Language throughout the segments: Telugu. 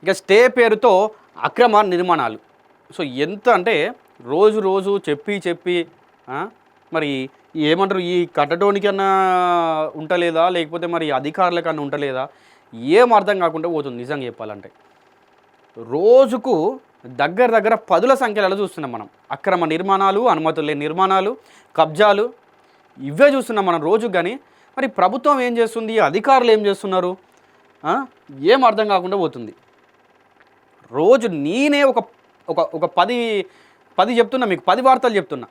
ఇక స్టే పేరుతో అక్రమ నిర్మాణాలు. సో ఎంత అంటే రోజు రోజు చెప్పి మరి ఏమంటారు, ఈ కట్టడోనికన్నా ఉంటలేదా, లేకపోతే మరి అధికారులకన్నా ఉంటలేదా, ఏం అర్థం కాకుండా పోతుంది నిజంగా చెప్పాలంటే. రోజుకు దగ్గర పదుల సంఖ్యలలో చూస్తున్నాం మనం అక్రమ నిర్మాణాలు, అనుమతులు లేని నిర్మాణాలు, కబ్జాలు, ఇవే చూస్తున్నాం మనం రోజు. కానీ మరి ప్రభుత్వం ఏం చేస్తుంది, అధికారులు ఏం చేస్తున్నారు, ఏం అర్థం కాకుండా పోతుంది. రోజు నేనే ఒక ఒక ఒక 10 చెప్తున్నా మీకు, 10 వార్తలు చెప్తున్నా.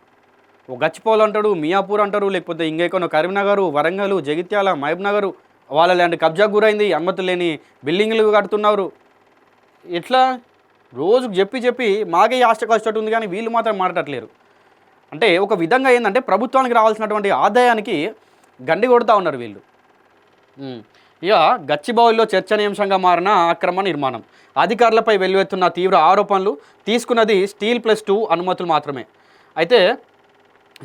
ఒక గచ్చిపోలు అంటాడు, మియాపూర్ అంటారు, లేకపోతే ఇంకెక్కడో కరీంనగర్, వరంగల్, జగిత్యాల, మహబూబ్నగర్, వాళ్ళ ల్యాండ్ కబ్జా గురైంది, అనుమతులు లేని బిల్డింగ్లు కడుతున్నారు. ఎట్లా రోజుకు చెప్పి మాకే ఆశ ఉంది, కానీ వీళ్ళు మాత్రం మాట్లాడట్లేరు. అంటే ఒక విధంగా ఏంటంటే ప్రభుత్వానికి రావాల్సినటువంటి ఆదాయానికి గండి కొడుతూ ఉన్నారు వీళ్ళు. ఇక గచ్చిబౌలిలో చర్చనీయాంశంగా మారిన అక్రమ నిర్మాణం, అధికారులపై వెల్లువెత్తున్న తీవ్ర ఆరోపణలు. తీసుకున్నది స్టీల్+2 అనుమతులు మాత్రమే. అయితే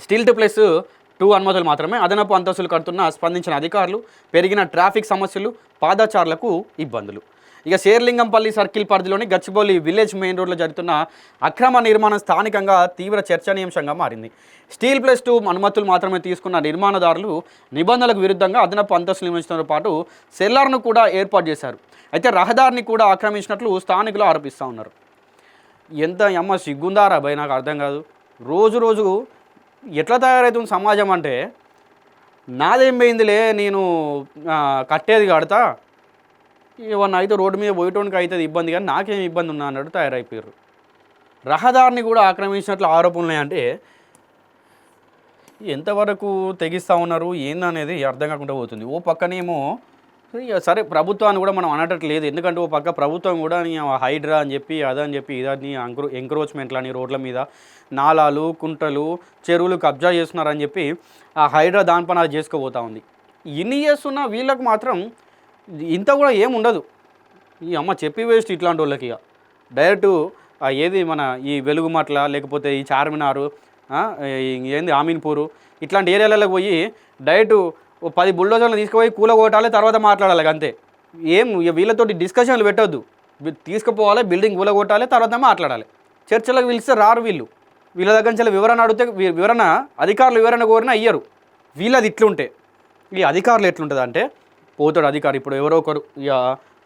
స్టీల్ 2+2 అనుమతులు మాత్రమే. అదనపు అంతస్తులు కడుతున్న స్పందించిన అధికారులు. పెరిగిన ట్రాఫిక్ సమస్యలు, పాదచారులకు ఇబ్బందులు. ఇక శేర్లింగంపల్లి సర్కిల్ పరిధిలోని గచ్చిబౌలి విలేజ్ మెయిన్ రోడ్లో జరుగుతున్న అక్రమ నిర్మాణం స్థానికంగా తీవ్ర చర్చనీయాంశంగా మారింది. స్టీల్+2 అనుమతులు మాత్రమే తీసుకున్న నిర్మాణదారులు నిబంధనలకు విరుద్ధంగా అదనపు అంతస్తులు నిర్మించడంతో పాటు సెల్లార్ను కూడా ఏర్పాటు చేశారు. అయితే రహదారిని కూడా ఆక్రమించినట్లు స్థానికులు ఆరోపిస్తూ ఉన్నారు. ఎంత అమ్మ సిగ్గుందారా భయ్, నాకు అర్థం కాదు. రోజు ఎట్లా తయారవుతుంది సమాజం అంటే, నాదేం పోయిందిలే, నేను కట్టేది కడతా, ఏమన్నా అయితే రోడ్డు మీద పోయేటోనికి అవుతుంది ఇబ్బంది, కానీ నాకేం ఇబ్బంది ఉన్నా అన్నట్టు తయారైపోయారు. రహదారిని కూడా ఆక్రమించినట్లు ఆరోపణలు అంటే ఎంతవరకు తెగిస్తూ ఉన్నారు ఏందనేది అర్థం కాకుండా పోతుంది. ఓ పక్కనేమో సరే ప్రభుత్వాన్ని కూడా మనం అనట్లేదు, ఎందుకంటే ఓ పక్క ప్రభుత్వం కూడా హైడ్రా అని చెప్పి అదని చెప్పి ఇదని ఎంక్రోచ్మెంట్లని రోడ్ల మీద నాలాలు, కుంటలు, చెరువులు కబ్జా చేస్తున్నారని చెప్పి ఆ హైడ్రా దానిపైన అది చేసుకోబోతూ ఉంది. ఇన్ని చేస్తున్నా వీళ్ళకి మాత్రం ఇంత కూడా ఏముండదు. ఈ అమ్మ చెప్పి వేస్ట్ ఇట్లాంటి వాళ్ళకి. ఇక డైరెక్టు ఏది మన ఈ వెలుగుమట్ల, లేకపోతే ఈ చార్మినారు, ఏంది ఆమీన్పూరు, ఇట్లాంటి ఏరియాలకు పోయి డైరెక్టు 10 బుల్డోజర్లు తీసుకుపోయి కూలగొట్టాలి, తర్వాత మాట్లాడాలి అంతే. ఏం వీళ్ళతోటి డిస్కషన్లు పెట్టొద్దు, తీసుకుపోవాలి, బిల్డింగ్ కూలగొట్టాలి, తర్వాత మాట్లాడాలి. చర్చలకు పిలిస్తే రారు వీళ్ళు. వీళ్ళ దగ్గర నుంచి వివరణ అడిగితే వివరణ అధికారులు వివరణ కోరినా ఇయ్యరు. వీళ్ళది ఇట్లుంటే ఈ అధికారులు ఎట్లుంటుంది అంటే, పోతాడు అధికారి, ఇప్పుడు ఎవరో ఒకరు ఇక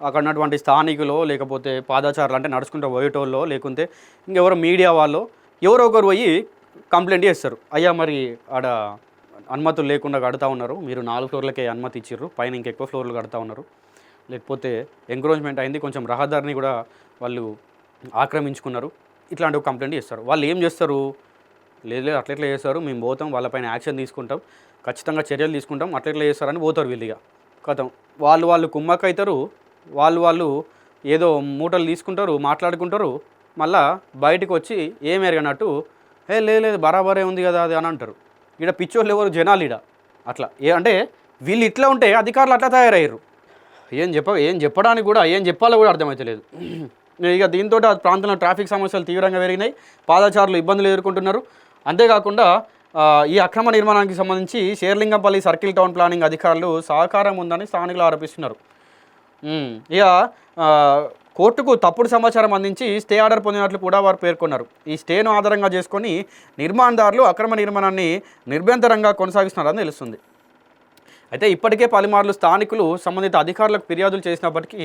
అక్కడ ఉన్నటువంటి స్థానికులు, లేకపోతే పాదచారులు అంటే నడుచుకుంటూ పోయేటోళ్ళు, లేకుంటే ఇంకెవరో మీడియా వాళ్ళు ఎవరో ఒకరు పోయి కంప్లైంట్ చేస్తారు. అయ్యా మరి ఆడ అనుమతులు లేకుండా కడతా ఉన్నారు, మీరు 4 ఫ్లోర్లకే అనుమతి ఇచ్చిర్రు, పైన ఇంకెక్కువ ఫ్లోర్లు కడతా ఉన్నారు, లేకపోతే ఎంక్రోచ్మెంట్ అయింది, కొంచెం రహదారిని కూడా వాళ్ళు ఆక్రమించుకున్నారు, ఇట్లాంటి కంప్లైంట్ చేస్తారు. వాళ్ళు ఏం చేస్తారు, లేదు అట్లెట్లా చేస్తారు, మేము పోతాం, వాళ్ళపైన యాక్షన్ తీసుకుంటాం, ఖచ్చితంగా చర్యలు తీసుకుంటాం, అట్లెట్లా చేస్తారని పోతారు వీళ్ళుగా. కథం వాళ్ళు కుమ్మక్క అవుతారు, వాళ్ళు ఏదో మూటలు తీసుకుంటారు, మాట్లాడుకుంటారు, మళ్ళా బయటకు వచ్చి ఏం ఎరగనట్టు లేదు బరాబరే ఉంది కదా అది అని అంటారు. ఇక్కడ పిచ్చోళ్ళు ఎవరు జనాలు ఇక్కడ అట్లా అంటే వీళ్ళు ఇట్లా ఉంటే అధికారులు అట్లా తయారయ్యారు. ఏం చెప్పడానికి కూడా ఏం చెప్పాలో కూడా అర్థమవుతలేదు. ఇక దీంతో ఆ ప్రాంతంలో ట్రాఫిక్ సమస్యలు తీవ్రంగా పెరిగినాయి, పాదచారులు ఇబ్బందులు ఎదుర్కొంటున్నారు. అంతేకాకుండా ఈ అక్రమ నిర్మాణానికి సంబంధించి శేర్లింగంపల్లి సర్కిల్ టౌన్ ప్లానింగ్ అధికారులు సహకారం ఉందని స్థానికులు ఆరోపిస్తున్నారు. ఇక కోర్టుకు తప్పుడు సమాచారం అందించి స్టే ఆర్డర్ పొందినట్లు కూడా వారు పేర్కొన్నారు. ఈ స్టేను ఆధారంగా చేసుకొని నిర్మాణదారులు అక్రమ నిర్మాణాన్ని నిర్భ్యంతరంగా కొనసాగిస్తున్నారని తెలుస్తుంది. అయితే ఇప్పటికే పలుమార్లు స్థానికులు సంబంధిత అధికారులకు ఫిర్యాదులు చేసినప్పటికీ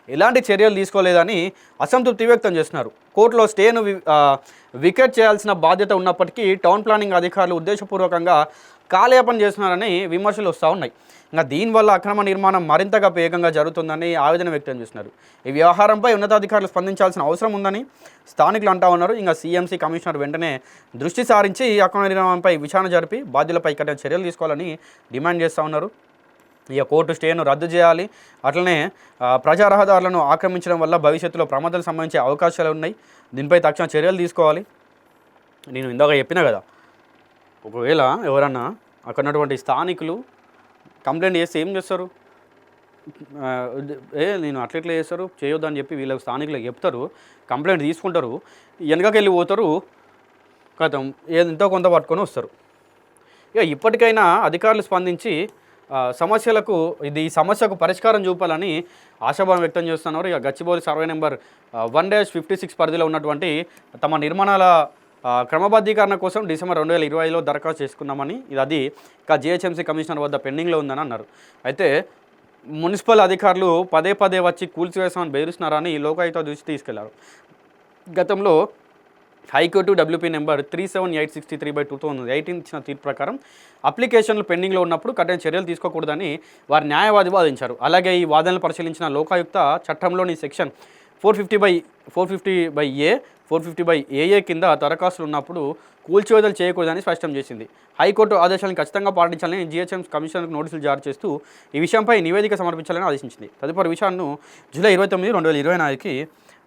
ఎలాంటి చర్యలు తీసుకోలేదని అసంతృప్తి వ్యక్తం చేస్తున్నారు. కోర్టులో స్టేను వికెట్ చేయాల్సిన బాధ్యత ఉన్నప్పటికీ టౌన్ ప్లానింగ్ అధికారులు ఉద్దేశపూర్వకంగా కాలయాపన చేస్తున్నారని విమర్శలు వస్తూ ఉన్నాయి. ఇంకా దీనివల్ల అక్రమ నిర్మాణం మరింతగా వేగంగా జరుగుతుందని ఆవేదన వ్యక్తం చేస్తున్నారు. ఈ వ్యవహారంపై ఉన్నతాధికారులు స్పందించాల్సిన అవసరం ఉందని స్థానికులు అంటా ఉన్నారు. ఇంకా సీఎంసీ కమిషనర్ వెంటనే దృష్టి సారించి ఈ అక్రమ నిర్మాణంపై విచారణ జరిపి బాధ్యులపై కఠిన చర్యలు తీసుకోవాలని డిమాండ్ చేస్తూ ఉన్నారు. ఇక కోర్టు స్టేను రద్దు చేయాలి, అట్లనే ప్రజా రహదారులను ఆక్రమించడం వల్ల భవిష్యత్తులో ప్రమాదాలు సంబంధించే అవకాశాలు ఉన్నాయి, దీనిపై తక్షణ చర్యలు తీసుకోవాలి. నేను ఇందాక చెప్పినా కదా, ఒకవేళ ఎవరన్నా అక్కడ ఉన్నటువంటి స్థానికులు కంప్లైంట్ చేస్తే ఏం చేస్తారు, నేను అట్లెట్లా చేస్తారు చేయొద్దని చెప్పి వీళ్ళకి స్థానికులకు చెప్తారు, కంప్లైంట్ తీసుకుంటారు, వెనకకి వెళ్ళి పోతారు, కథం ఎంతో కొంత పట్టుకొని వస్తారు. ఇక ఇప్పటికైనా అధికారులు స్పందించి సమస్యలకు ఈ సమస్యకు పరిష్కారం చూపాలని ఆశాభావం వ్యక్తం చేస్తున్నారు. ఇక గచ్చిబౌలి సర్వే నెంబర్ 1-56 పరిధిలో ఉన్నటువంటి తమ నిర్మాణాల క్రమబద్ధీకరణ కోసం డిసెంబర్ 2025లో దరఖాస్తు చేసుకున్నామని, అది ఇంకా జిహెచ్ఎంసీ కమిషనర్ వద్ద పెండింగ్లో ఉందని అన్నారు. అయితే మున్సిపల్ అధికారులు పదే పదే వచ్చి కూల్చివేస్తామని బెదిరిస్తున్నారని లోకాయుక్త దృష్టి తీసుకెళ్లారు. గతంలో హైకోర్టు WP నెంబర్ 37863/2018 ఇచ్చిన తీర్పు ప్రకారం అప్లికేషన్లు పెండింగ్లో ఉన్నప్పుడు కఠిన చర్యలు తీసుకోకూడదని వారి న్యాయవాది వాదించారు. అలాగే ఈ వాదనలు పరిశీలించిన లోకాయుక్త చట్టంలోని సెక్షన్ 450/A 450/AA కింద దరఖాస్తులు ఉన్నప్పుడు కూల్చివేతలు చేయకూడదని స్పష్టం చేసింది. హైకోర్టు ఆదేశాలను ఖచ్చితంగా పాటించాలని జిహెచ్ఎంసీ కమిషనర్కు నోటీసులు జారీ చేస్తూ ఈ విషయంపై నివేదిక సమర్పించాలని ఆదేశించింది. తదుపరి విషయాన్ని జూలై 29, 2024కి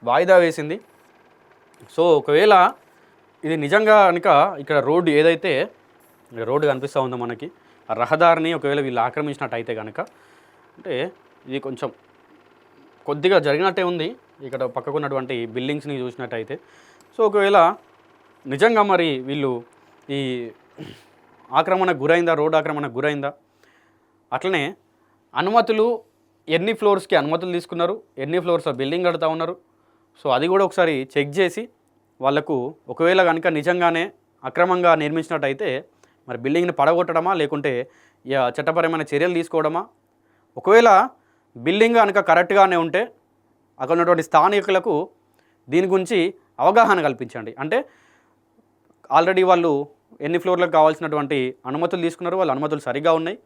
వాయిదా వేసింది. సో ఒకవేళ ఇది నిజంగా కనుక ఇక్కడ రోడ్డు ఏదైతే రోడ్డు కనిపిస్తూ ఉందో మనకి, ఆ రహదారిని ఒకవేళ వీళ్ళు ఆక్రమించినట్టయితే కనుక, అంటే ఇది కొంచెం కొద్దిగా జరిగినట్టే ఉంది ఇక్కడ పక్కకున్నటువంటి బిల్డింగ్స్ని చూసినట్టయితే. సో ఒకవేళ నిజంగా మరి వీళ్ళు ఈ ఆక్రమణకు గురైందా, రోడ్డు ఆక్రమణకు గురైందా, అట్లనే అనుమతులు ఎన్ని ఫ్లోర్స్కి అనుమతులు తీసుకున్నారు, ఎన్ని ఫ్లోర్స్ బిల్డింగ్ కడుతూ ఉన్నారు, సో అది కూడా ఒకసారి చెక్ చేసి వాళ్లకు ఒకవేళ కనుక నిజంగానే అక్రమంగా నిర్మించినట్టయితే మరి బిల్డింగ్ని పడగొట్టడమా లేకుంటే చట్టపరమైన చర్యలు తీసుకోవడమా, ఒకవేళ బిల్డింగ్ కనుక కరెక్ట్గానే ఉంటే అక్కడ ఉన్నటువంటి స్థానికులకు దీని గురించి అవగాహన కల్పించండి. అంటే ఆల్రెడీ వాళ్ళు ఎన్ని ఫ్లోర్లకు కావాల్సినటువంటి అనుమతులు తీసుకున్నారు, వాళ్ళ అనుమతులు సరిగా ఉన్నాయి,